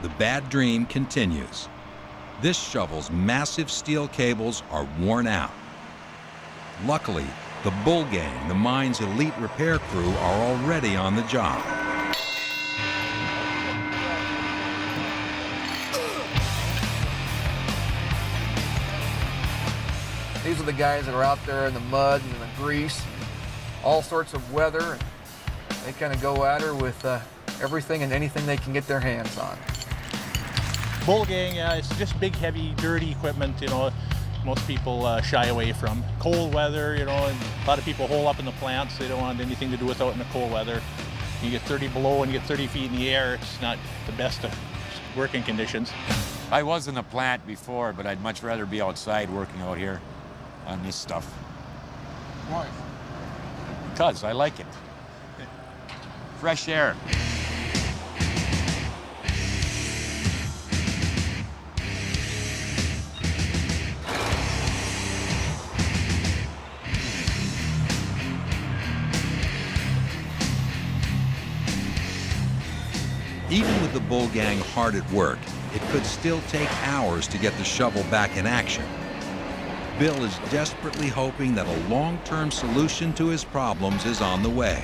the bad dream continues. This shovel's massive steel cables are worn out. Luckily, the Bull Gang, the mine's elite repair crew, are already on the job. These are the guys that are out there in the mud and in the grease, all sorts of weather. They kind of go at her with everything and anything they can get their hands on. Bull Gang, it's just big, heavy, dirty equipment, you know, most people shy away from. Cold weather, you know, and a lot of people hole up in the plants. They don't want anything to do with out in the cold weather. You get 30 below and you get 30 feet in the air. It's not the best of working conditions. I was in a plant before, but I'd much rather be outside working out here on this stuff. Why? Because I like it. Fresh air. Even with the Bull Gang hard at work, it could still take hours to get the shovel back in action. Bill is desperately hoping that a long-term solution to his problems is on the way.